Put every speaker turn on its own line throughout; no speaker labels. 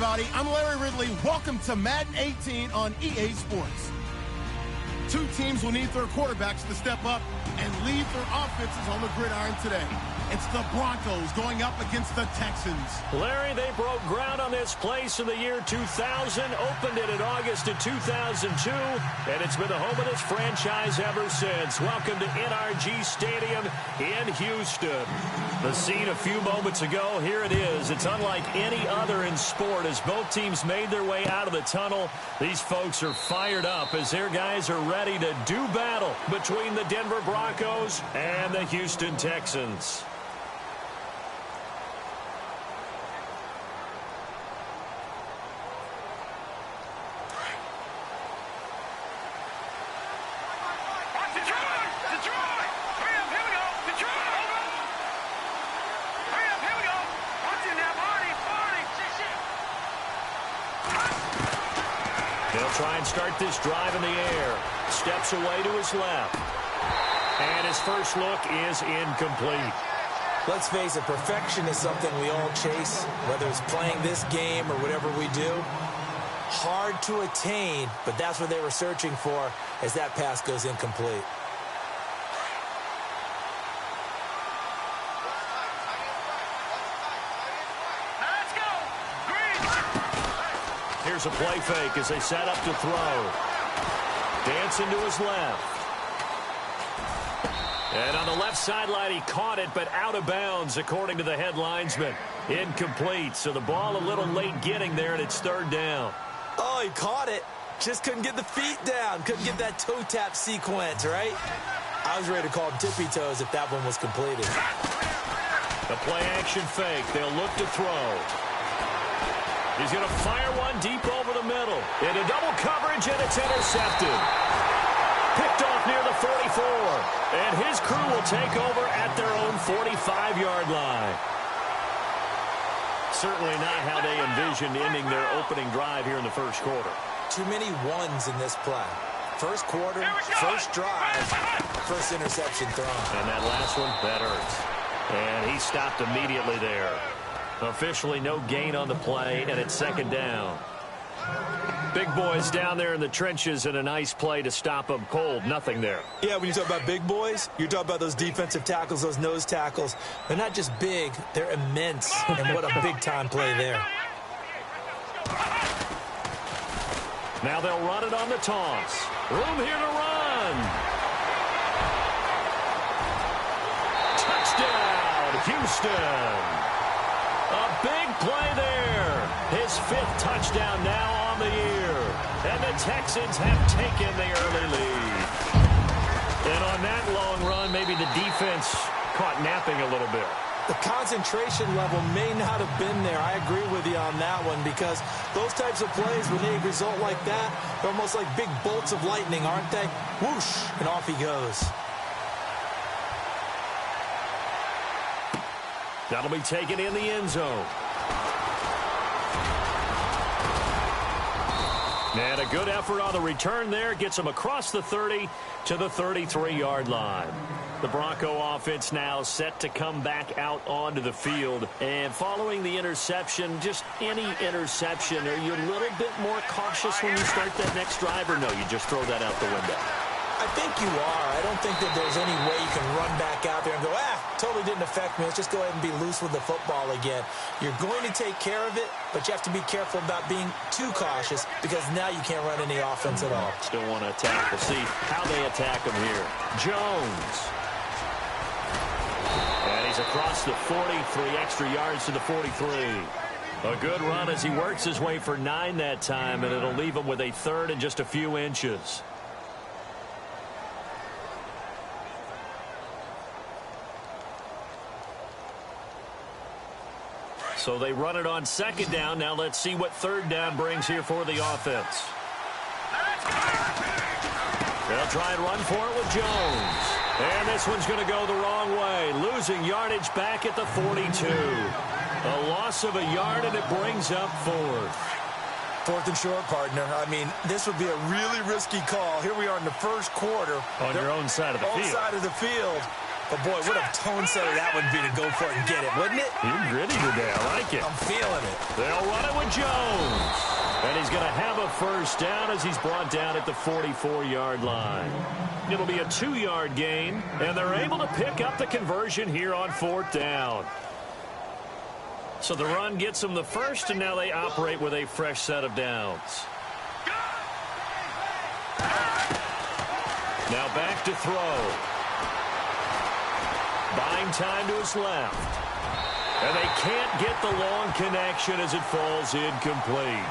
everybody. I'm Larry Ridley. Welcome to Madden 18 on EA Sports. Two teams will need their quarterbacks to step up and lead their offenses on the gridiron today. It's the Broncos going up against the Texans.
Larry, they broke ground on this place in the year 2000, opened it in August of 2002, and it's been the home of this franchise ever since. Welcome to NRG Stadium in Houston. The scene a few moments ago, here it is. It's unlike any other in sport as both teams made their way out of the tunnel. These folks are fired up as their guys are ready to do battle between the Denver Broncos and the Houston Texans. Try and start this drive in the air. Steps away to his left. And his first look is incomplete.
Let's face it, perfection is something we all chase, whether it's playing this game or whatever we do. Hard to attain, but that's what they were searching for as that pass goes incomplete.
Here's a play fake as they set up to throw. Dancing to his left. And on the left sideline, he caught it, but out of bounds, according to the head linesman. Incomplete, so the ball a little late getting there, and it's third down.
Oh, he caught it. Just couldn't get the feet down. Couldn't get that toe tap sequence, right? I was ready to call him tippy toes if that one was completed.
The play action fake. They'll look to throw. He's going to fire one deep over the middle. Into double coverage, and it's intercepted. Picked off near the 44. And his crew will take over at their own 45-yard line. Certainly not how they envisioned ending their opening drive here in the first quarter.
Too many ones in this play. First quarter, first drive, first interception thrown.
And that last one, that hurts. And he stopped immediately there. Officially no gain on the play, and it's second down. Big boys down there in the trenches, and a nice play to stop them cold. Nothing there.
Yeah, when you talk about big boys, you're talking about those defensive tackles, those nose tackles. They're not just big, they're immense, and what a big-time play there.
Now they'll run it on the toss. Room here to run. Touchdown, Houston. A big play there. His fifth touchdown now on the year. And the Texans have taken the early lead. And on that long run, maybe the defense caught napping a little bit.
The concentration level may not have been there. I agree with you on that one because those types of plays, when they result like that, they're almost like big bolts of lightning, aren't they? Whoosh, and off he goes.
That'll be taken in the end zone. And a good effort on the return there. Gets him across the 30 to the 33-yard line. The Bronco offense now set to come back out onto the field. And following the interception, just any interception, are you a little bit more cautious when you start that next drive, or no, you just throw that out the window?
I think you are. I don't think that there's any way you can run back out there and go, totally didn't affect me. Let's just go ahead and be loose with the football again. You're going to take care of it, but you have to be careful about being too cautious because now you can't run any offense at all.
Still want to attack. We'll see how they attack him here. Jones. And he's across the 40, 3 extra yards to the 43. A good run as he works his way for 9 that time, and it'll leave him with a third and just a few inches. So they run it on second down. Now let's see what third down brings here for the offense. They'll try and run for it with Jones. And this one's going to go the wrong way. Losing yardage back at the 42. A loss of a yard, and it brings up fourth.
Fourth and short, partner. I mean, this would be a really risky call. Here we are in the first quarter.
On your own side of the field.
Own side of the field. But, boy, what a tone setter that would be to go for it and get it, wouldn't it?
He's gritty today. I like it.
I'm feeling it.
They'll run it with Jones. And he's going to have a first down as he's brought down at the 44-yard line. It'll be a 2-yard gain, and they're able to pick up the conversion here on 4th down. So the run gets them the first, and now they operate with a fresh set of downs. Now back to throw. Buying time to his left. And they can't get the long connection as it falls incomplete.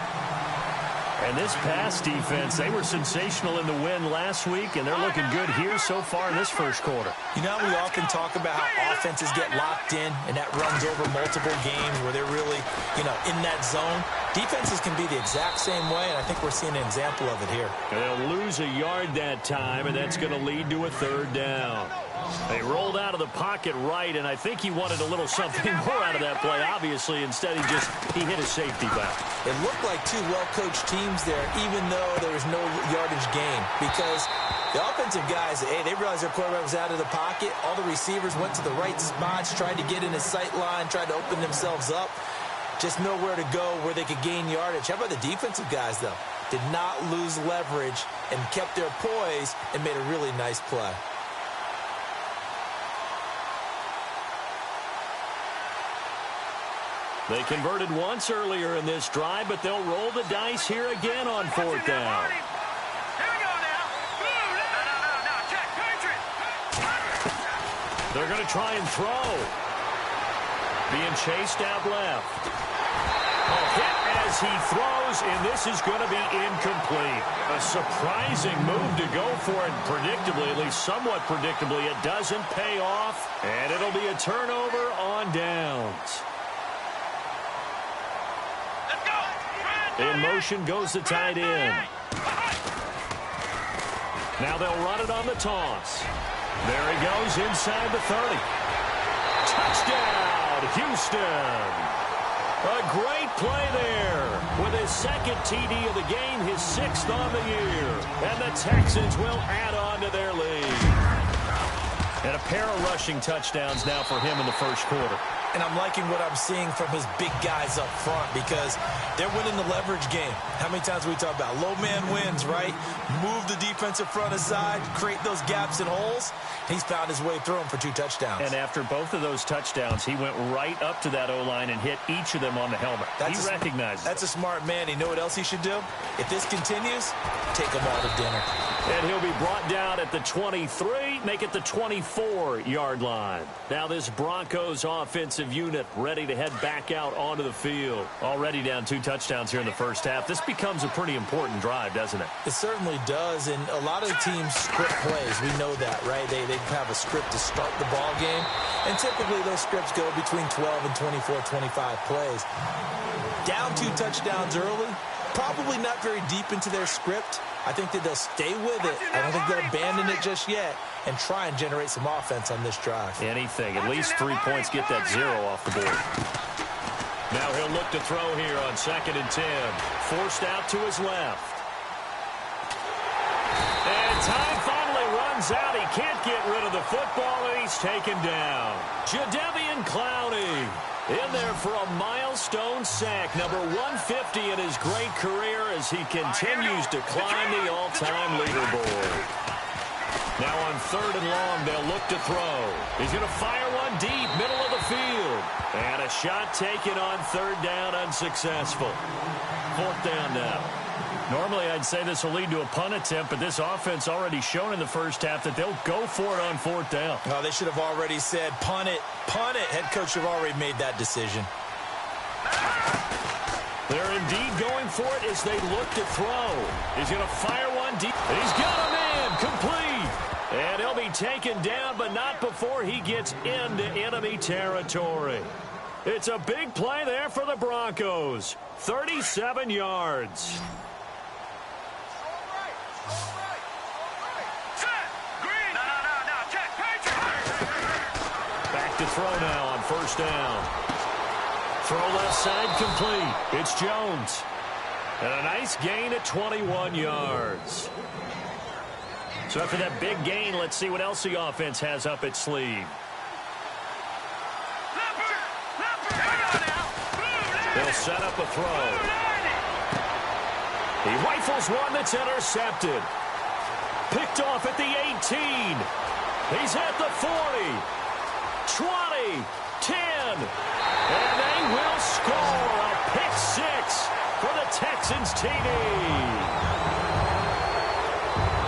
And this pass defense, they were sensational in the win last week, and they're looking good here so far in this first quarter.
You know, we often talk about how offenses get locked in, and that runs over multiple games where they're really, in that zone. Defenses can be the exact same way, and I think we're seeing an example of it here.
They'll lose a yard that time, and that's going to lead to a 3rd down. They rolled out of the pocket right, and I think he wanted a little something more out of that play, obviously. Instead, he hit his safety back.
It looked like two well-coached teams there, even though there was no yardage gain, because the offensive guys, they realized their quarterback was out of the pocket. All the receivers went to the right spots, tried to get in his sight line, tried to open themselves up. Just nowhere to go where they could gain yardage. How about the defensive guys, though? Did not lose leverage and kept their poise and made a really nice play.
They converted once earlier in this drive, but they'll roll the dice here again on 4th down. They're going to try and throw. Being chased out left. A hit as he throws, and this is going to be incomplete. A surprising move to go for it predictably, at least somewhat predictably. It doesn't pay off, and it'll be a turnover on downs. In motion goes the tight end. Now they'll run it on the toss. There he goes inside the 30. Touchdown, Houston. A great play there with his 2nd TD of the game, his 6th on the year. And the Texans will add on to their lead. And a pair of rushing touchdowns now for him in the first quarter.
And I'm liking what I'm seeing from his big guys up front because they're winning the leverage game. How many times we talk about low man wins, right? Move the defensive front aside, create those gaps and holes. He's found his way through them for 2 touchdowns.
And after both of those touchdowns, he went right up to that O-line and hit each of them on the helmet. He recognized it.
That's a smart man. You know what else he should do? If this continues, take them all to dinner.
And he'll be brought down at the 23, make it the 24-yard line. Now this Broncos offensive unit ready to head back out onto the field. Already down 2 touchdowns here in the first half. This becomes a pretty important drive, doesn't it?
It certainly does, and a lot of teams script plays. We know that, right? They have a script to start the ball game, and typically those scripts go between 12 and 24, 25 plays. Down 2 touchdowns early, probably not very deep into their script. I think that they'll stay with it. I don't think they'll abandon it just yet and try and generate some offense on this drive.
Anything. At least 3 points, get that 0 off the board. Now he'll look to throw here on 2nd and 10. Forced out to his left. And time finally runs out. He can't get rid of the football, and he's taken down. Jadeveon Clowney in there for a milestone sack, number 150 in his great career as he continues to climb the all-time leaderboard. Now on 3rd and long, they'll look to throw. He's going to fire one deep, middle of the field. And a shot taken on 3rd down, unsuccessful. 4th down now. Normally, I'd say this will lead to a punt attempt, but this offense already shown in the first half that they'll go for it on 4th down.
Oh, they should have already said, punt it, punt it. Head coach should have already made that decision.
They're indeed going for it as they look to throw. He's going to fire one deep. He's got him in, complete. And he'll be taken down, but not before he gets into enemy territory. It's a big play there for the Broncos. 37 yards. Back to throw now on 1st down. Throw left side complete. It's Jones. And a nice gain at 21 yards. So after that big gain, let's see what else the offense has up its sleeve. They'll set up a throw. He rifles one that's intercepted. Picked off at the 18. He's at the 40. 20. 10. And they will score a pick six for the Texans TD.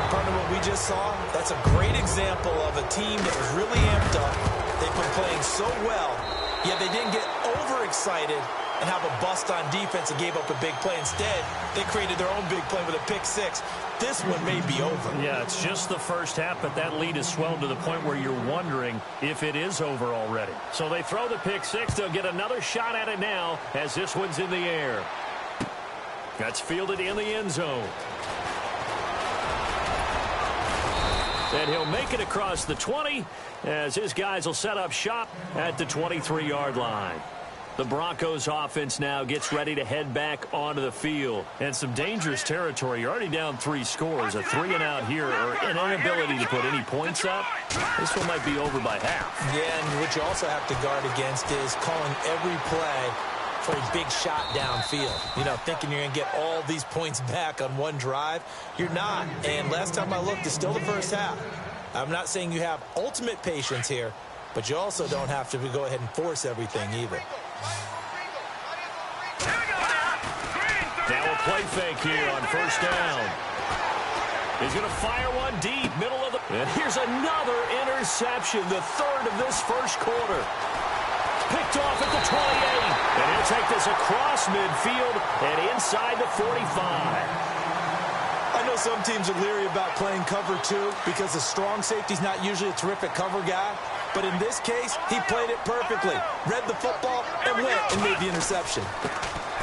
Partner, what we just saw, that's a great example of a team that was really amped up. They've been playing so well, yet they didn't get overexcited and have a bust on defense and gave up a big play. Instead, they created their own big play with a pick six. This one may be over.
Yeah, it's just the first half, but that lead has swelled to the point where you're wondering if it is over already. So they throw the pick six. They'll get another shot at it now as this one's in the air. That's fielded in the end zone. And he'll make it across the 20 as his guys will set up shop at the 23-yard line. The Broncos offense now gets ready to head back onto the field. And some dangerous territory. You're already down 3 scores. A 3-and-out here or an inability to put any points up. This one might be over by half.
Yeah, and what you also have to guard against is calling every play for a big shot downfield. You know, thinking you're going to get all these points back on one drive. You're not. And last time I looked, it's still the first half. I'm not saying you have ultimate patience here, but you also don't have to go ahead and force everything either.
Now a play fake here on first down. He's going to fire one deep, middle of the... And here's another interception, the third of this first quarter. Picked off at the 28. And he'll take this across midfield and inside the 45.
I know some teams are leery about playing cover 2 because the strong safety's not usually a terrific cover guy. But in this case, he played it perfectly. Read the football and went and made the interception.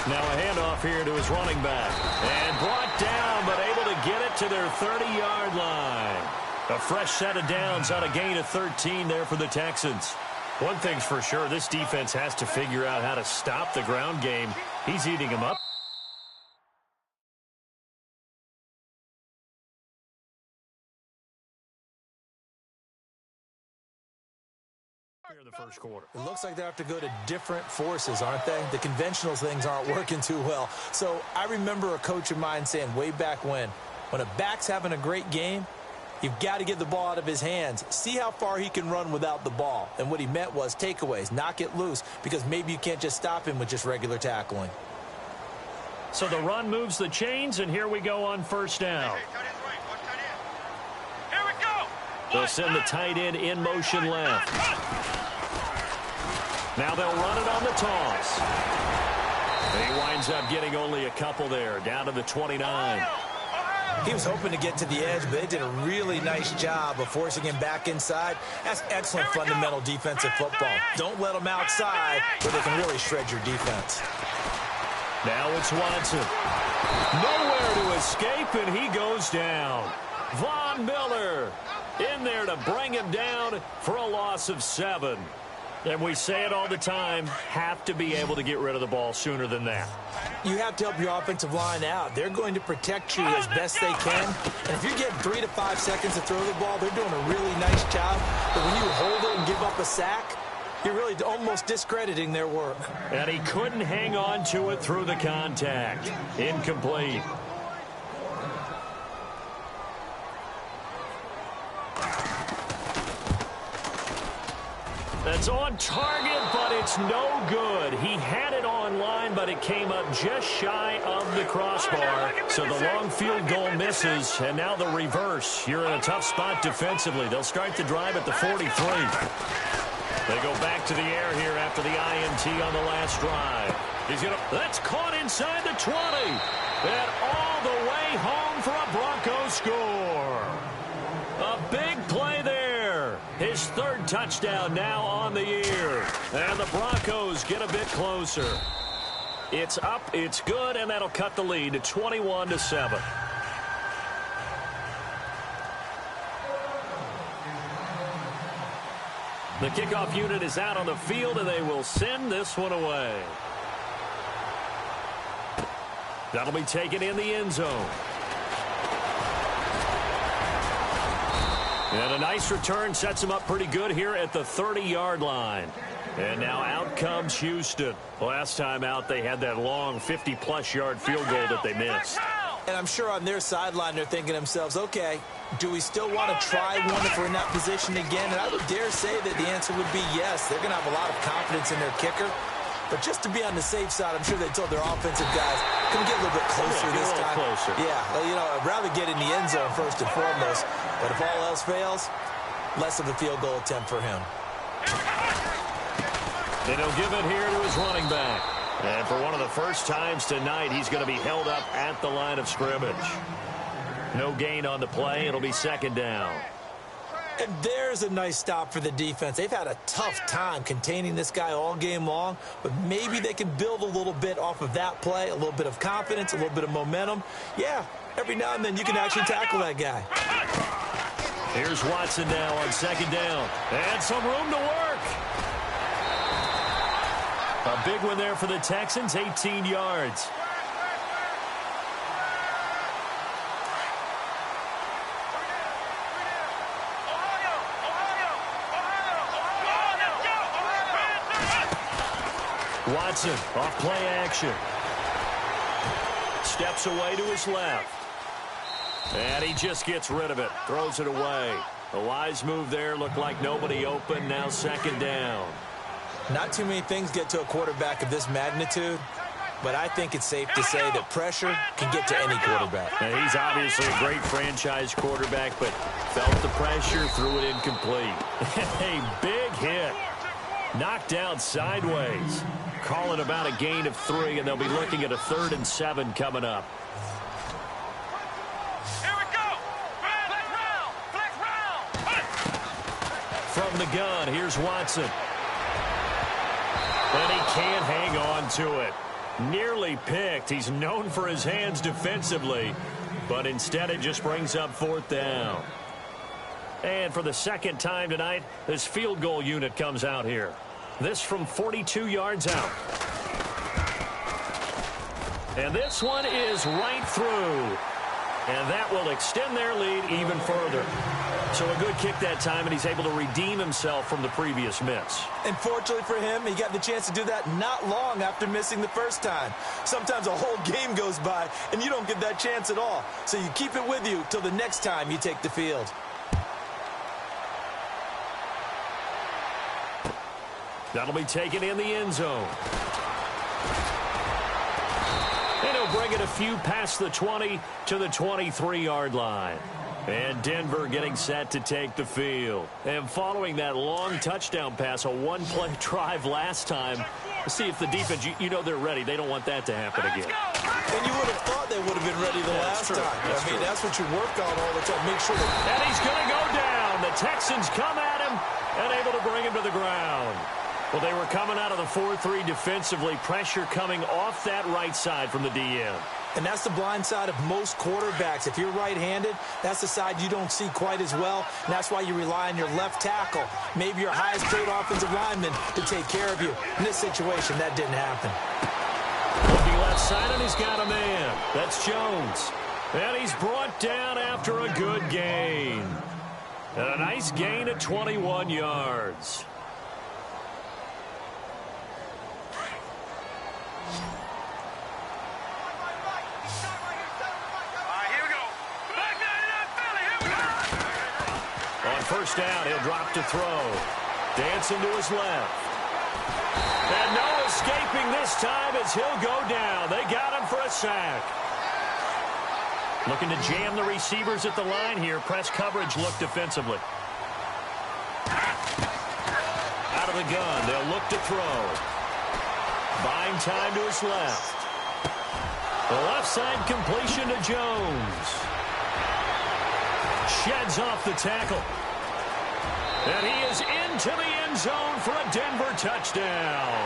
Now a handoff here to his running back. And brought down, but able to get it to their 30-yard line. A fresh set of downs on a gain of 13 there for the Texans. One thing's for sure, this defense has to figure out how to stop the ground game. He's eating them up. In the first quarter.
It looks like they have to go to different forces, aren't they? The conventional things aren't working too well. So I remember a coach of mine saying way back when a back's having a great game, you've got to get the ball out of his hands. See how far he can run without the ball. And what he meant was takeaways, knock it loose, because maybe you can't just stop him with just regular tackling.
So the run moves the chains, and here we go on first down. They'll send the tight end in motion left. Now they'll run it on the toss. And he winds up getting only a couple there, down to the 29.
He was hoping to get to the edge, but they did a really nice job of forcing him back inside. That's excellent fundamental defensive football. Don't let them outside where they can really shred your defense.
Now it's Watson. Nowhere to escape, and he goes down. Von Miller in there to bring him down for a loss of 7. And we say it all the time, have to be able to get rid of the ball sooner than that.
You have to help your offensive line out. They're going to protect you as best they can. And if you're getting 3 to 5 seconds to throw the ball, they're doing a really nice job. But when you hold it and give up a sack, you're really almost discrediting their work.
And he couldn't hang on to it through the contact. Incomplete. That's on target, but it's no good. He had it on line, but it came up just shy of the crossbar. So the long field goal misses, and now the reverse. You're in a tough spot defensively. They'll start the drive at the 43. They go back to the air here after the INT on the last drive. That's caught inside the 20. And all the way home for a Broncos score. A big play there. His third touchdown now on the year. And the Broncos get a bit closer. It's up, it's good, and that'll cut the lead to 21-7. The kickoff unit is out on the field, and they will send this one away. That'll be taken in the end zone. And a nice return sets him up pretty good here at the 30-yard line. And now out comes Houston. Last time out, they had that long 50-plus yard field goal that they missed.
And I'm sure on their sideline they're thinking to themselves, okay, do we still want to try one if we're in that position again? And I would dare say that the answer would be yes. They're going to have a lot of confidence in their kicker. But just to be on the safe side, I'm sure they told their offensive guys, can we get a little bit closer this time?
Closer.
Yeah, well, you know, I'd rather get in the end zone first and foremost. But if all else fails, less of a field goal attempt for him.
Then he'll give it here to his running back. And for one of the first times tonight, he's going to be held up at the line of scrimmage. No gain on the play. It'll be second down.
And there's a nice stop for the defense. They've had a tough time containing this guy all game long, but maybe they can build a little bit off of that play, a little bit of confidence, a little bit of momentum. Yeah, every now and then you can actually tackle that guy.
Here's Watson now on second down. And some room to work. A big one there for the Texans, 18 yards. Watson off play action. Steps away to his left. And he just gets rid of it. Throws it away. A wise move there. Looked like nobody open. Now second down.
Not too many things get to a quarterback of this magnitude, but I think it's safe to say that pressure can get to any quarterback.
And he's obviously a great franchise quarterback, but felt the pressure, threw it incomplete. A big hit. Knocked down sideways. Calling about a gain of 3, and they'll be looking at a 3rd and 7 coming up.
Here we go. Flex round.
From the gun, here's Watson. And he can't hang on to it. Nearly picked. He's known for his hands defensively, but instead it just brings up 4th down. And for the second time tonight, this field goal unit comes out here. This from 42 yards out. And this one is right through. And that will extend their lead even further. So a good kick that time, and he's able to redeem himself from the previous miss.
And fortunately for him, he got the chance to do that not long after missing the first time. Sometimes a whole game goes by, and you don't get that chance at all. So you keep it with you till the next time you take the field.
That'll be taken in the end zone. And he'll bring it a few past the 20 to the 23-yard line. And Denver getting set to take the field. And following that long touchdown pass, a one-play drive last time, see if the defense, you know they're ready. They don't want that to happen again.
And you would have thought they would have been ready the last time. I mean, that's what you work on all the time. Make sure that...
And he's going to go down. The Texans come at him and able to bring him to the ground. Well, they were coming out of the 4-3 defensively. Pressure coming off that right side from the DN.
And that's the blind side of most quarterbacks. If you're right-handed, that's the side you don't see quite as well. And that's why you rely on your left tackle, maybe your highest-paid offensive lineman, to take care of you. In this situation, that didn't happen.
Looking left side, and he's got a man. That's Jones. And he's brought down after a good gain. And a nice gain at 21 yards. First down, he'll drop to throw. Dancing to his left. And no escaping this time as he'll go down. They got him for a sack. Looking to jam the receivers at the line here. Press coverage look defensively. Out of the gun, they'll look to throw. Buying time to his left. The left side completion to Jones. Sheds off the tackle. And he is into the end zone for a Denver touchdown.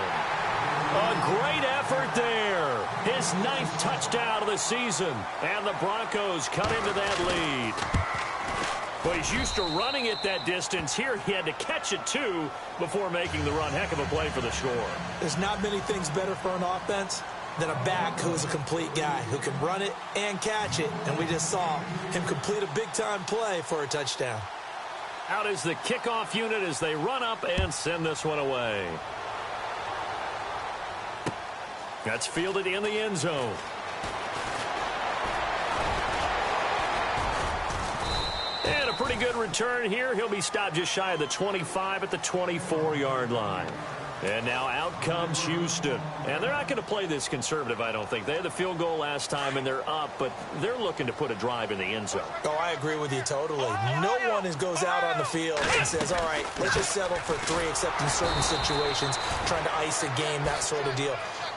A great effort there. His 9th touchdown of the season. And the Broncos cut into that lead. Well, he's used to running it that distance. Here he had to catch it, too, before making the run. Heck of a play for the score.
There's not many things better for an offense than a back who is a complete guy, who can run it and catch it. And we just saw him complete a big-time play for a touchdown.
Out is the kickoff unit as they run up and send this one away. That's fielded in the end zone. And a pretty good return here. He'll be stopped just shy of the 25 at the 24-yard line. And now out comes Houston. And they're not going to play this conservative, I don't think. They had the field goal last time, and they're up, but they're looking to put a drive in the end zone.
Oh, I agree with you totally. No one goes out on the field and says, all right, let's just settle for 3, except in certain situations, trying to ice a game, that sort of deal.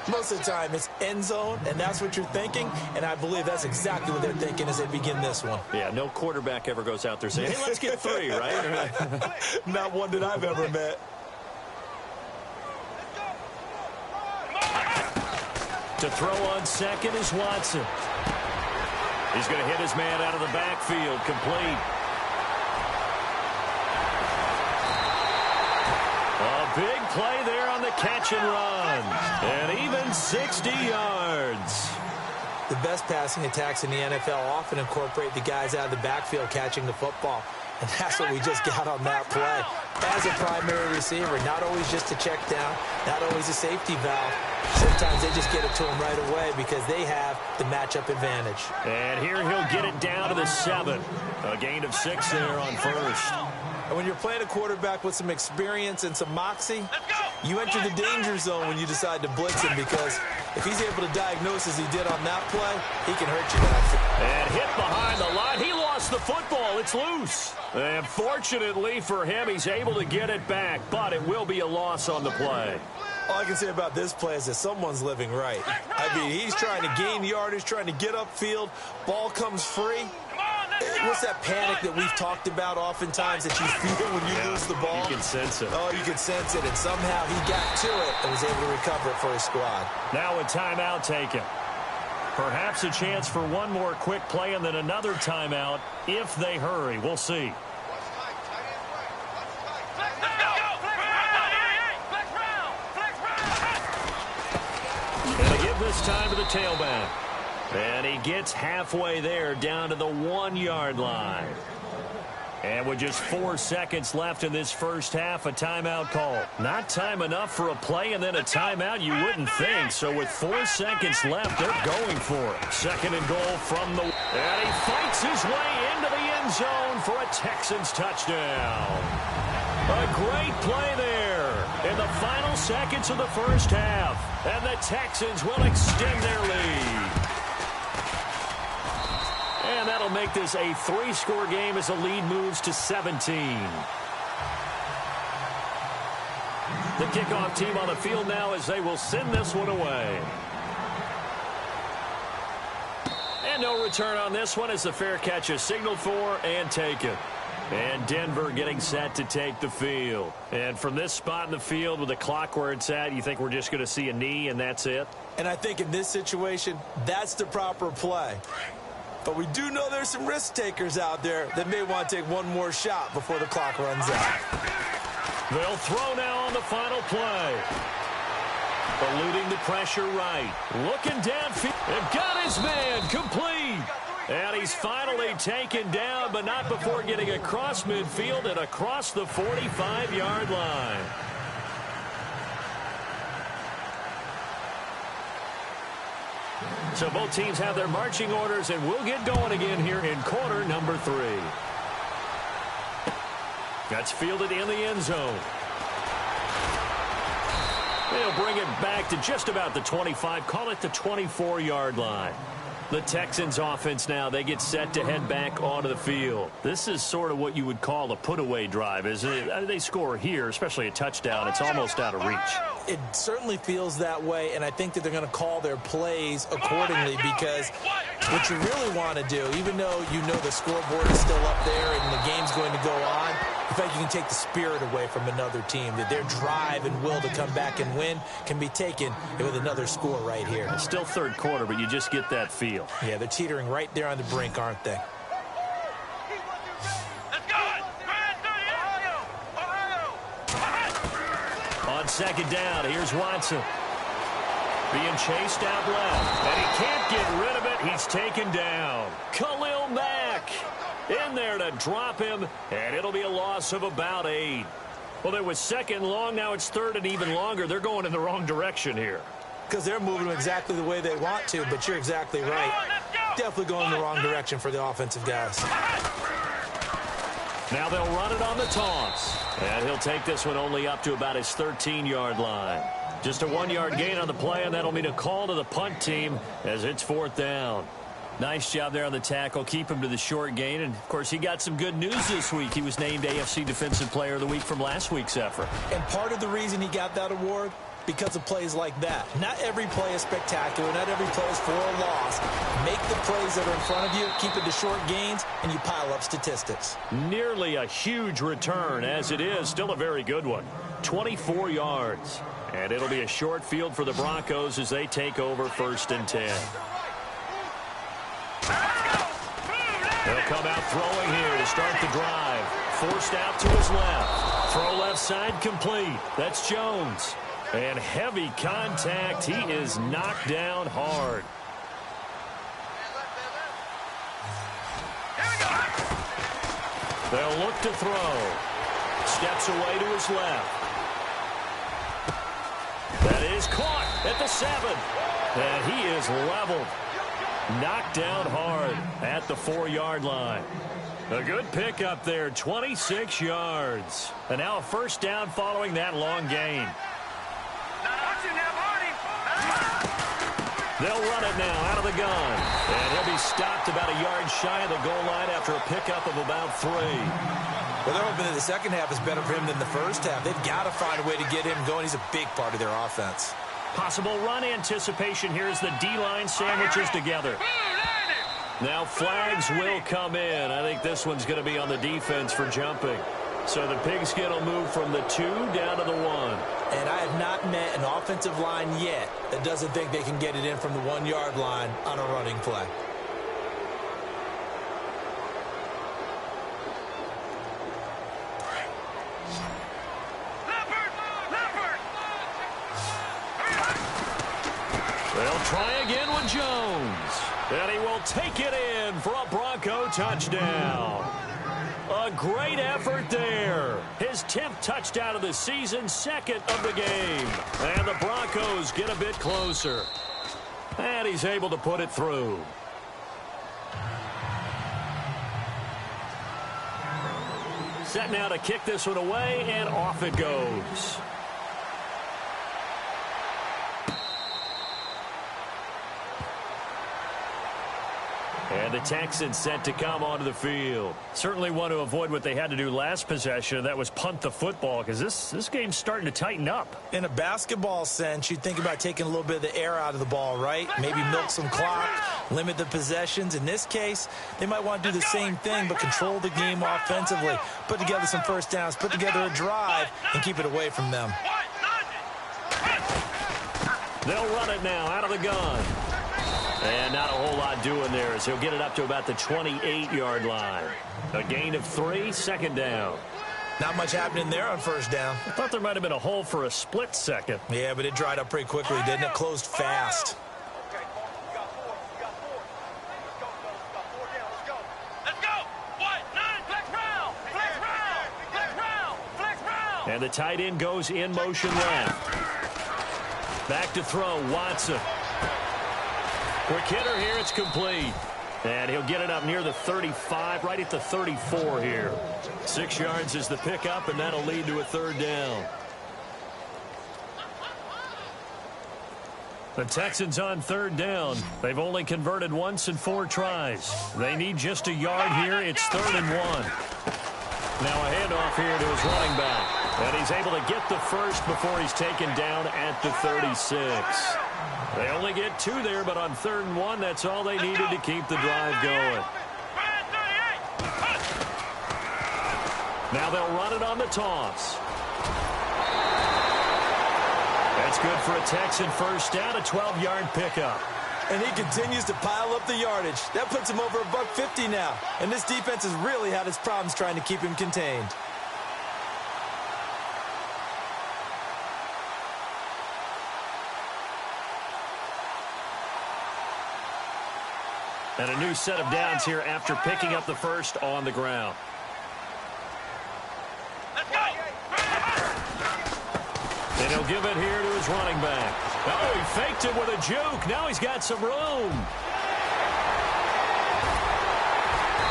Most of the time, it's end zone, and that's what you're thinking, and I believe that's exactly what they're thinking as they begin this one.
Yeah, no quarterback ever goes out there saying, hey, let's get 3, right?
Not one that I've ever met.
To throw on second is Watson. He's going to hit his man out of the backfield, complete. A big play there on the catch and run. And even 60 yards.
The best passing attacks in the NFL often incorporate the guys out of the backfield catching the football. And that's what we just got on that play. As a primary receiver, not always just a check down, not always a safety valve. Sometimes they just get it to him right away because they have the matchup advantage.
And here he'll get it down to the 7. A gain of 6 there on first.
And when you're playing a quarterback with some experience and some moxie, you enter the danger zone when you decide to blitz him, because if he's able to diagnose as he did on that play, he can hurt you downfield.
And hit behind the line. He lost the football. It's loose. And fortunately for him, he's able to get it back, but it will be a loss on the play.
All I can say about this play is that someone's living right. I mean, he's trying to gain yardage, trying to get upfield. Ball comes free. What's that panic that we've talked about oftentimes that you feel when you lose the ball?
You can sense it.
Oh, you can sense it. And somehow he got to it and was able to recover it for his squad.
Now a timeout taken. Perhaps a chance for one more quick play and then another timeout if they hurry. We'll see. And they give this time to the tailback. And he gets halfway there, down to the 1-yard line. And with just 4 seconds left in this first half, a timeout call. Not time enough for a play and then a timeout, you wouldn't think. So with 4 seconds left, they're going for it. 2nd and goal from the... And he fights his way into the end zone for a Texans touchdown. A great play there in the final seconds of the first half. And the Texans will extend their lead. And that'll make this a 3-score game as the lead moves to 17. The kickoff team on the field now as they will send this one away. And no return on this one as the fair catch is signaled for and taken. And Denver getting set to take the field. And from this spot in the field with the clock where it's at, you think we're just going to see a knee and that's it?
And I think in this situation, that's the proper play. But we do know there's some risk takers out there that may want to take one more shot before the clock runs out.
They'll throw now on the final play. Eluding the pressure right. Looking downfield. And got his man complete. And he's finally taken down, but not before getting across midfield and across the 45-yard line. So both teams have their marching orders, and we'll get going again here in quarter number 3. That's fielded in the end zone. They'll bring it back to just about the 25, call it the 24-yard line. The Texans offense now, they get set to head back onto the field. This is sort of what you would call a put-away drive, isn't it? They score here, especially a touchdown. It's almost out of reach.
It certainly feels that way, and I think that they're going to call their plays accordingly, because what you really want to do, even though you know the scoreboard is still up there and the game's going to go on, in fact, you can take the spirit away from another team, that their drive and will to come back and win can be taken with another score right here.
It's still third quarter, but you just get that feel.
Yeah, they're teetering right there on the brink, aren't they?
On 2nd down, here's Watson. Being chased out left, and he can't get rid of it. He's taken down. Khalil Mack. In there to drop him, and it'll be a loss of about 8. Well, there was second long. Now it's third and even longer. They're going in the wrong direction here.
Because they're moving exactly the way they want to, but you're exactly right. Definitely going in the wrong direction for the offensive guys.
Now they'll run it on the toss. And he'll take this one only up to about his 13-yard line. Just a 1-yard gain on the play, and that'll mean a call to the punt team as it's 4th down. Nice job there on the tackle. Keep him to the short gain. And, of course, he got some good news this week. He was named AFC Defensive Player of the Week from last week's effort.
And part of the reason he got that award, because of plays like that. Not every play is spectacular. Not every play is for a loss. Make the plays that are in front of you, keep it to short gains, and you pile up statistics.
Nearly a huge return. As it is, still a very good one. 24 yards. And it'll be a short field for the Broncos as they take over 1st and 10. They'll come out throwing here to start the drive. Forced out to his left. Throw left side complete. That's Jones. And heavy contact. He is knocked down hard. They'll look to throw. Steps away to his left. That is caught at the 7. And he is leveled. Knocked down hard at the 4-yard line. A good pickup there, 26 yards. And now a 1st down following that long gain. They'll run it now out of the gun. And he'll be stopped about a yard shy of the goal line after a pickup of about 3.
Well, they're hoping that the second half is better for him than the first half. They've got to find a way to get him going. He's a big part of their offense.
Possible run anticipation here as the D-line sandwiches together. Now flags will come in. I think this one's going to be on the defense for jumping. So the pigskin will move from the 2 down to the 1.
And I have not met an offensive line yet that doesn't think they can get it in from the 1-yard line on a running play.
They'll try again with Jones. And he will take it in for a Bronco touchdown. A great effort there. His 10th touchdown of the season, 2nd of the game. And the Broncos get a bit closer. And he's able to put it through. Set now to kick this one away, and off it goes. And the Texans set to come onto the field. Certainly want to avoid what they had to do last possession, and that was punt the football, because this game's starting to tighten up.
In a basketball sense, you'd think about taking a little bit of the air out of the ball, right? Maybe milk some clock, limit the possessions. In this case, they might want to do the same thing, but control the game offensively. Put together some 1st downs, put together a drive, and keep it away from them.
They'll run it now out of the gun. And not a whole lot doing there as he'll get it up to about the 28-yard line. A gain of 3, 2nd down.
Not much happening there on 1st down.
I thought there might have been a hole for a split second.
Yeah, but it dried up pretty quickly, didn't it? Closed fast.
And the tight end goes in motion left. Back to throw, Watson. Quick hitter here, it's complete. And he'll get it up near the 35, right at the 34 here. 6 yards is the pickup, and that'll lead to a 3rd down. The Texans on 3rd down. They've only converted once in 4 tries. They need just a yard here. It's 3rd and 1. Now a handoff here to his running back. And he's able to get the first before he's taken down at the 36. They only get 2 there, but on 3rd and 1, that's all they needed to keep the drive going. Now they'll run it on the toss. That's good for a Texan 1st down, a 12-yard pickup.
And he continues to pile up the yardage. That puts him over $150 now. And this defense has really had its problems trying to keep him contained.
And a new set of downs here after picking up the first on the ground.
Let's go.
And he'll give it here to his running back. Oh, he faked it with a juke. Now he's got some room.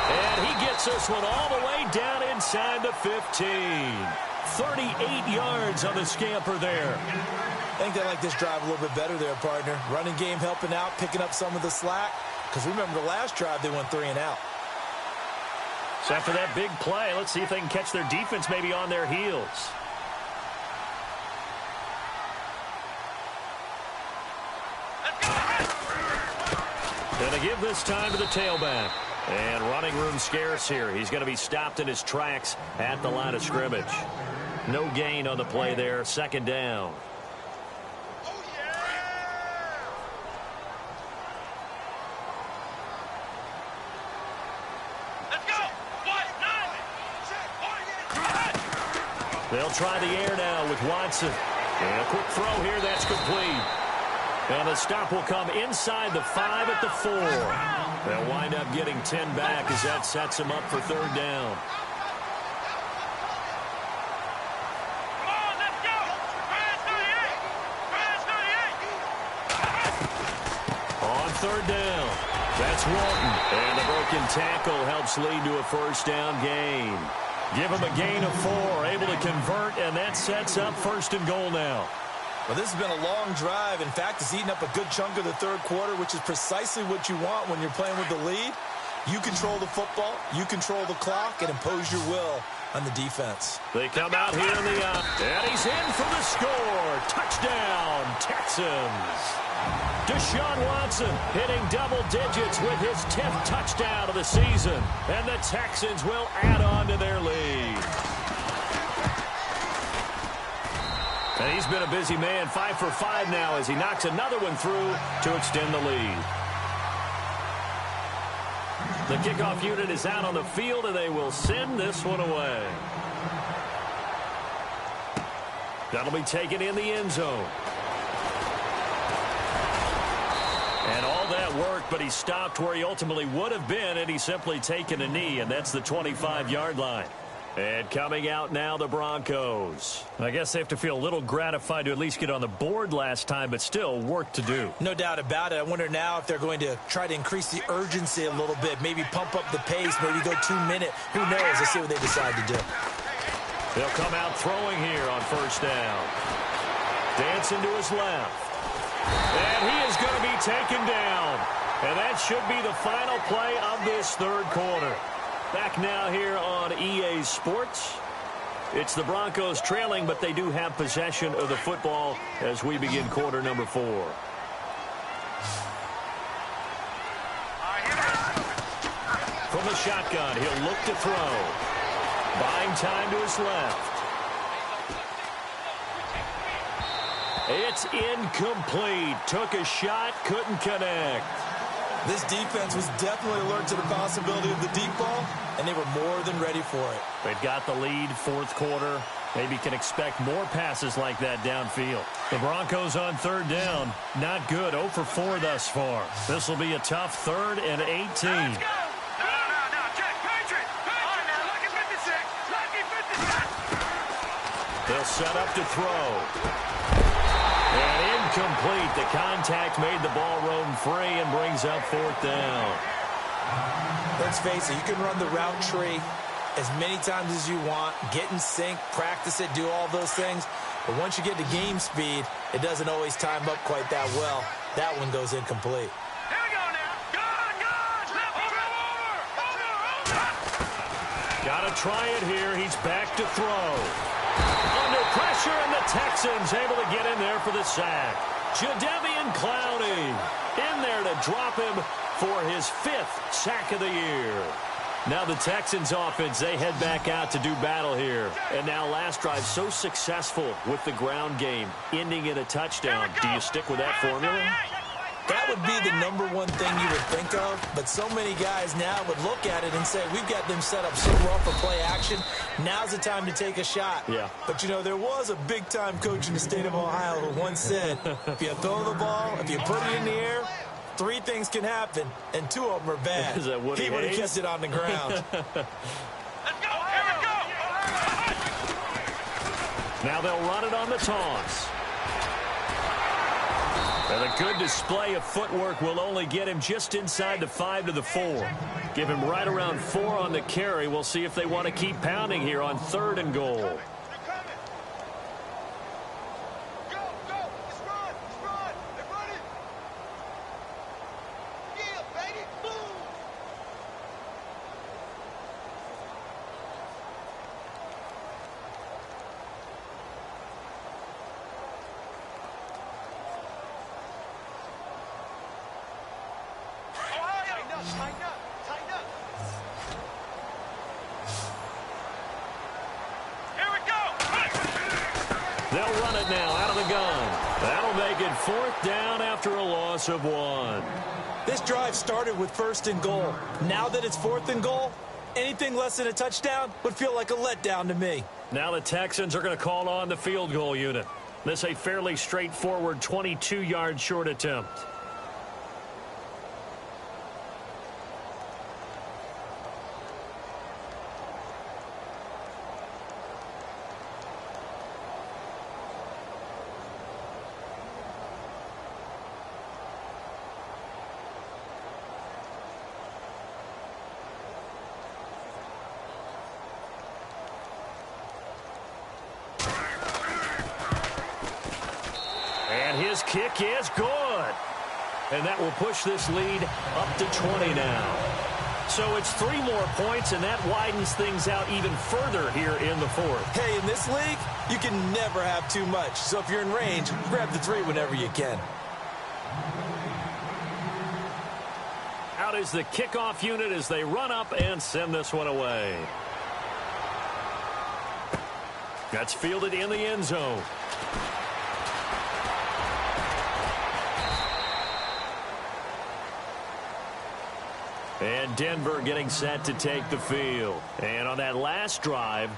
And he gets this one all the way down inside the 15. 38 yards on the scamper there.
I think they like this drive a little bit better there, partner. Running game helping out, picking up some of the slack. Because remember, the last drive, they went 3 and out.
So after that big play, let's see if they can catch their defense maybe on their heels. And they give this time to the tailback. And running room scarce here. He's going to be stopped in his tracks at the line of scrimmage. No gain on the play there. Second down. They'll try the air now with Watson. And a quick throw here. That's complete. And the stop will come inside the 5 at the 4. They'll wind up getting 10 back as that sets them up for third down.
Come on, let's go. Pass 38.
On third down. That's Walton. And the broken tackle helps lead to a first down gain. Give him a gain of 4, able to convert, and that sets up first and goal now.
Well, this has been a long drive. In fact, it's eaten up a good chunk of the third quarter, which is precisely what you want when you're playing with the lead. You control the football, you control the clock, and impose your will on the defense.
They come out here in the and he's in for the score. Touchdown, Texans. Deshaun Watson hitting double digits with his 10th touchdown of the season. And the Texans will add on to their lead. And he's been a busy man, 5 for 5 now as he knocks another one through to extend the lead. The kickoff unit is out on the field, and they will send this one away. That'll be taken in the end zone. And all that work, but he stopped where he ultimately would have been, and he's simply taken a knee, and that's the 25-yard line. And coming out now, the Broncos. I guess they have to feel a little gratified to at least get on the board last time, but still work to do.
No doubt about it. I wonder now if they're going to try to increase the urgency a little bit, maybe pump up the pace, maybe go 2-minute. Who knows? Let's see what they decide to do.
They'll come out throwing here on first down. Dancing to his left. And he is going to be taken down. And that should be the final play of this third quarter. Back now here on EA Sports. It's the Broncos trailing, but they do have possession of the football as we begin quarter number 4. From the shotgun, he'll look to throw. Buying time to his left. It's incomplete. Took a shot, couldn't connect.
This defense was definitely alert to the possibility of the deep ball, and they were more than ready for it.
They've got the lead, fourth quarter. Maybe can expect more passes like that downfield. The Broncos on third down. Not good. 0 for 4 thus far. This will be a tough 3rd and 18.
Let's go. No, check. Patriot. All right, now, lucky 56. Lucky 56.
They'll set up to throw. And incomplete. The contact made the ball roam free and brings up 4th down.
Let's face it, you can run the route tree as many times as you want, get in sync, practice it, do all those things. But once you get to game speed, it doesn't always time up quite that well. That one goes incomplete.
Here we go now. Good. Left over.
Got to try it here. He's back to throw. Under pressure, and the Texans able to get in there for the sack. Jadeveon Clowney in there to drop him for his 5th sack of the year. Now the Texans offense, they head back out to do battle here. And now last drive so successful with the ground game, ending in a touchdown. Do you stick with that formula?
That would be the #1 thing you would think of, but so many guys now would look at it and say, we've got them set up so well for play action. Now's the time to take a shot.
Yeah.
But, you know, there was a big-time coach in the state of Ohio who once said, if you throw the ball, if you put it in the air, Three things can happen, and two of them are bad.
Is that Woody
He would have
Hayes?
kept it on the ground.
Let's go. Here we go.
Now they'll run it on the toss. And a good display of footwork will only get him just inside the 5 to the 4. Give him right around 4 on the carry. We'll see if they want to keep pounding here on 3rd and goal.
Tighten up. Here we go.
They'll run it now out of the gun. That'll make it 4th down after a loss of 1.
This drive started with 1st and goal. Now that it's 4th and goal, anything less than a touchdown would feel like a letdown to me.
Now the Texans are going to call on the field goal unit. This a fairly straightforward 22-yard short attempt. His kick is good. And that will push this lead up to 20 now. So it's 3 more points, and that widens things out even further here in the 4th.
Hey, in this league, you can never have too much. So if you're in range, grab the 3 whenever you can.
Out is the kickoff unit as they run up and send this one away. That's fielded in the end zone. And Denver getting set to take the field. And on that last drive,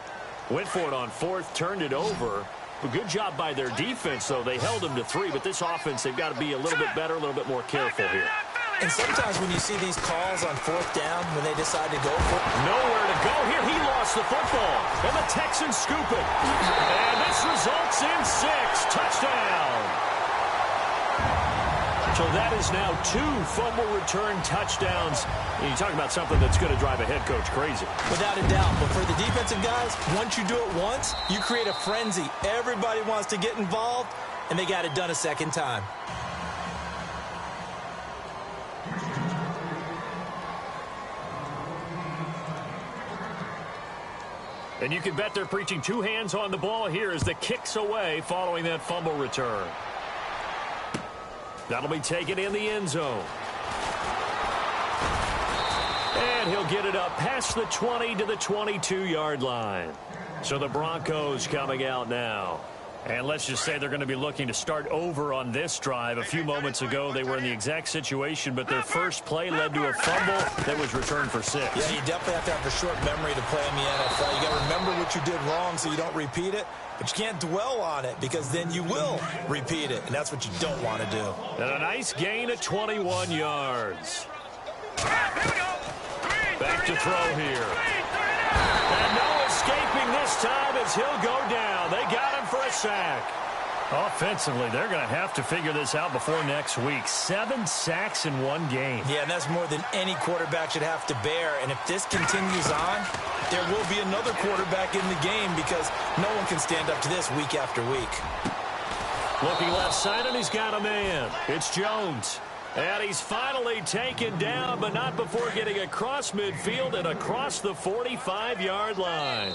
went for it on 4th, turned it over. A good job by their defense, though. They held them to 3, but this offense, they've got to be a little bit better, a little bit more careful here.
And sometimes when you see these calls on 4th down, when they decide to go for it.
Nowhere to go here. He lost the football. And the Texans scoop it. And this results in 6. Touchdown. So that is now 2 fumble return touchdowns. And you talk about something that's going to drive a head coach crazy.
Without a doubt. But for the defensive guys, once you do it once, you create a frenzy. Everybody wants to get involved, and they got it done a second time.
And you can bet they're preaching 2 hands on the ball here as the kick's away following that fumble return. That'll be taken in the end zone. And he'll get it up past the 20 to the 22-yard line. So the Broncos coming out now. And let's just say they're going to be looking to start over on this drive. A few moments ago, they were in the exact situation, but their first play led to a fumble that was returned for 6.
Yeah, you definitely have to have a short memory to play in the NFL. You got to remember what you did wrong so you don't repeat it, but you can't dwell on it because then you will repeat it, and that's what you don't want to do.
And a nice gain of 21 yards. Back to throw here. And no escaping this time as he'll go down. They got him for a sack. Offensively, they're going to have to figure this out before next week. 7 sacks in 1 game.
Yeah, and that's more than any quarterback should have to bear. And if this continues on, there will be another quarterback in the game because no one can stand up to this week after week.
Looking left side, and he's got a man. It's Jones. And he's finally taken down, but not before getting across midfield and across the 45-yard line.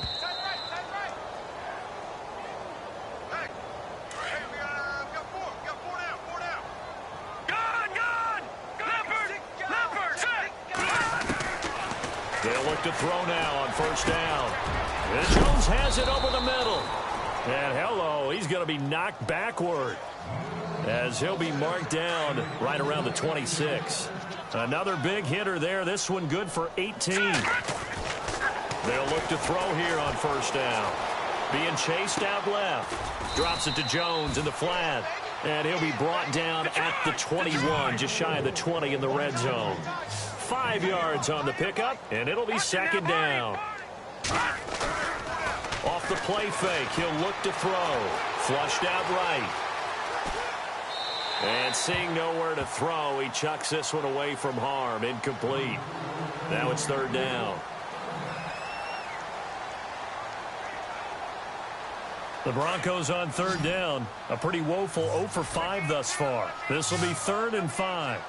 They'll look to throw now on first down. And Jones has it over the middle. And hello, he's going to be knocked backward as he'll be marked down right around the 26. Another big hitter there. This one good for 18. They'll look to throw here on first down. Being chased out left. Drops it to Jones in the flat. And he'll be brought down at the 21, just shy of the 20 in the red zone. 5 yards on the pickup, and it'll be second down. Off the play fake, he'll look to throw. Flushed out right. And seeing nowhere to throw, he chucks this one away from harm. Incomplete. Now it's third down. The Broncos on third down. A pretty woeful 0 for 5 thus far. This will be 3rd and 5.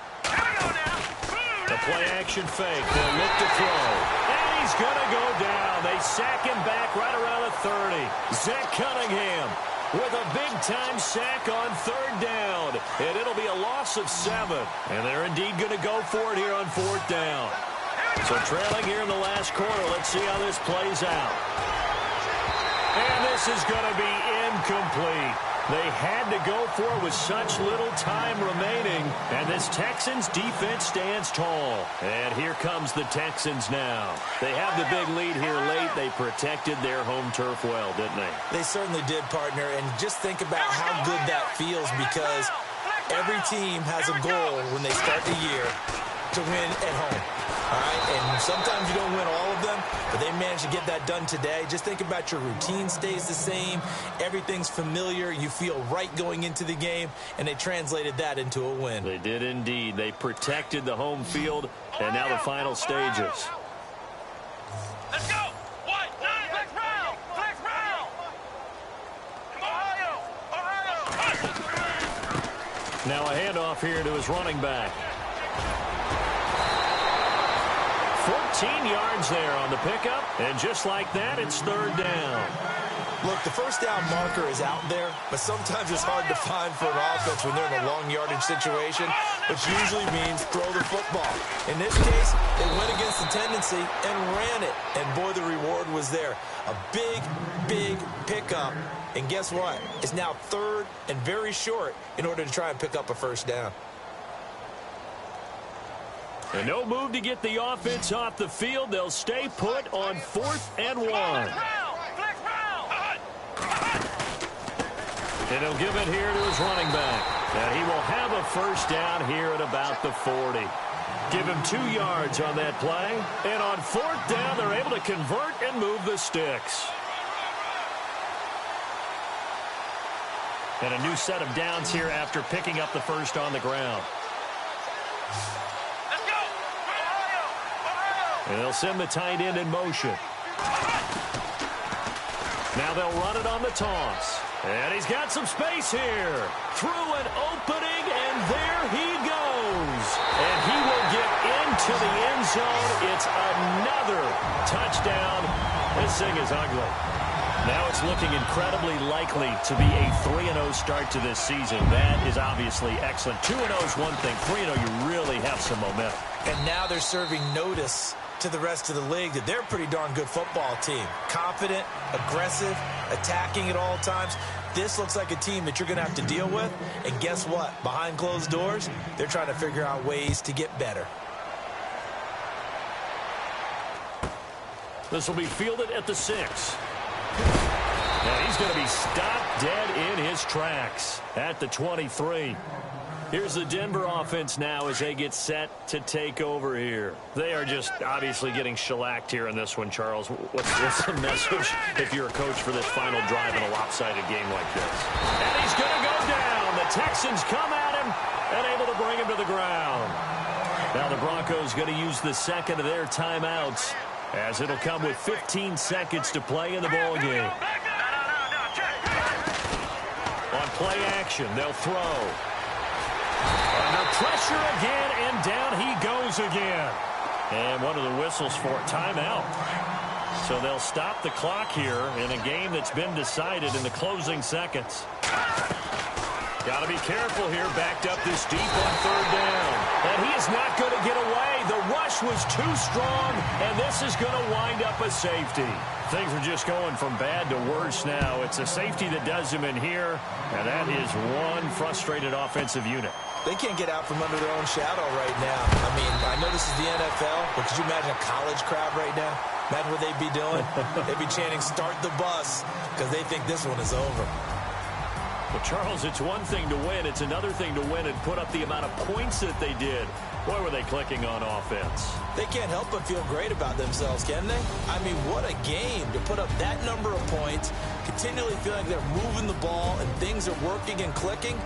The play action fake. They'll look to throw. And he's going to go down. They sack him back right around the 30. Zach Cunningham with a big-time sack on third down. And it'll be a loss of 7. And they're indeed going to go for it here on 4th down. So trailing here in the last quarter. Let's see how this plays out. And this is going to be incomplete. They had to go for it with such little time remaining. And this Texans defense stands tall. And here comes the Texans now. They have the big lead here late. They protected their home turf well, didn't they?
They certainly did, partner. And just think about how good that feels, because every team has a goal when they start the year to win at home. All right, and sometimes you don't win all of them, but they managed to get that done today. Just think about your routine stays the same. Everything's familiar. You feel right going into the game, and they translated that into a win.
They did indeed. They protected the home field, and now the final stages.
Let's go! What? Flex round! Flex round! Ohio!
Now a handoff here to his running back. 14 yards there on the pickup, and just like that, it's third down.
Look, the first down marker is out there, but sometimes it's hard to find for an offense when they're in a long yardage situation, which usually means throw the football. In this case, they went against the tendency and ran it, and boy, the reward was there. A big, big pickup, and guess what? It's now 3rd and very short in order to try and pick up a first down.
And no move to get the offense off the field. They'll stay put on 4th and 1. And he'll give it here to his running back. And he will have a first down here at about the 40. Give him 2 yards on that play. And on 4th down, they're able to convert and move the sticks. And a new set of downs here after picking up the first on the ground. And they'll send the tight end in motion. Now they'll run it on the toss. And he's got some space here. Through an opening, and there he goes. And he will get into the end zone. It's another touchdown. This thing is ugly. Now it's looking incredibly likely to be a 3-0 start to this season. That is obviously excellent. 2-0 is one thing. 3-0, you really have some momentum.
And now they're serving notice to the rest of the league that they're a pretty darn good football team. Confident, aggressive, attacking at all times. This looks like a team that you're going to have to deal with. And guess what? Behind closed doors, they're trying to figure out ways to get better.
This will be fielded at the 6. And he's going to be stopped dead in his tracks at the 23. Here's the Denver offense now as they get set to take over here. They are just obviously getting shellacked here in this one, Charles. What's the message if you're a coach for this final drive in a lopsided game like this? And he's going to go down. The Texans come at him and able to bring him to the ground. Now the Broncos going to use the second of their timeouts as it'll come with 15 seconds to play in the ball game. On play action, they'll throw. Under pressure again, and down he goes again. And one of the whistles for timeout. So they'll stop the clock here in a game that's been decided in the closing seconds. Got to be careful here, backed up this deep on third down. And he is not going to get away. The rush was too strong, and this is going to wind up a safety. Things are just going from bad to worse now. It's a safety that does him in here, and that is one frustrated offensive unit.
They can't get out from under their own shadow right now. I mean, I know this is the NFL, but could you imagine a college crowd right now? Imagine what they'd be doing. They'd be chanting, "Start the bus," because they think this one is over.
Well, Charles, it's one thing to win. It's another thing to win and put up the amount of points that they did. Boy, were they clicking on offense.
They can't help but feel great about themselves, can they? I mean, what a game to put up that number of points, continually feel like they're moving the ball and things are working and clicking.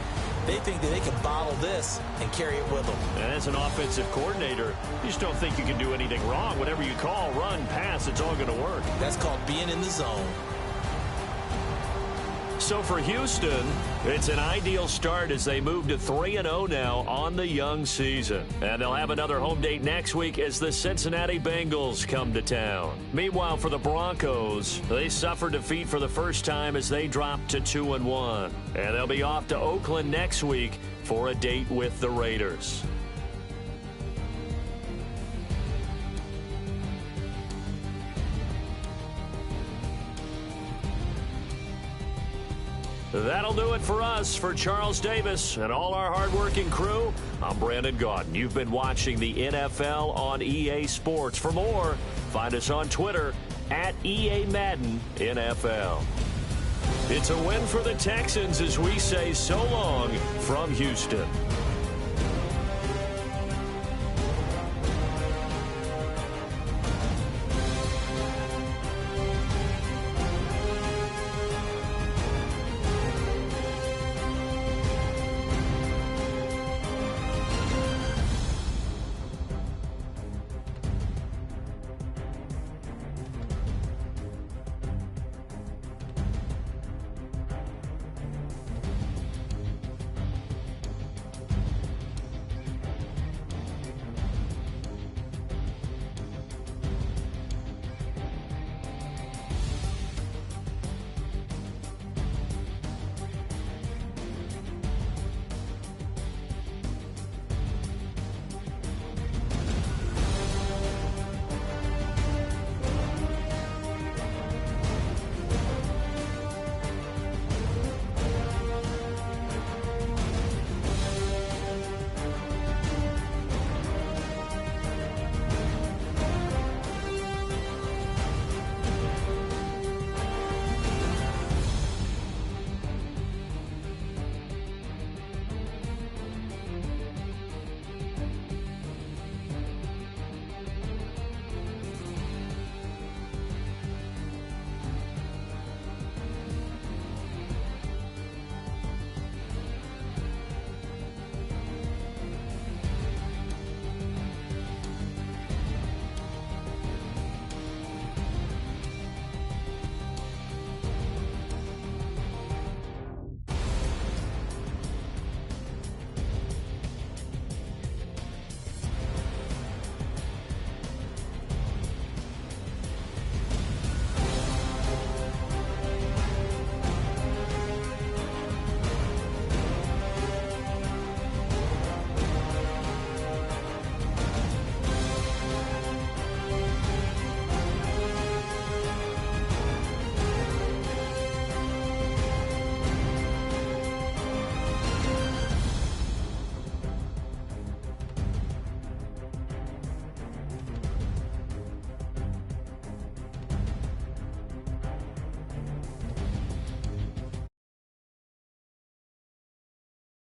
They think that they can bottle this and carry it with them.
And as an offensive coordinator, you just don't think you can do anything wrong. Whatever you call, run, pass, it's all going to work.
That's called being in the zone.
So for Houston, it's an ideal start as they move to 3-0 now on the young season. And they'll have another home date next week as the Cincinnati Bengals come to town. Meanwhile, for the Broncos, they suffered defeat for the first time as they dropped to 2-1. And they'll be off to Oakland next week for a date with the Raiders. That'll do it for us. For Charles Davis and all our hardworking crew, I'm Brandon Gaudin. You've been watching the NFL on EA Sports. For more, find us on Twitter at EA Madden NFL. It's a win for the Texans as we say so long from Houston.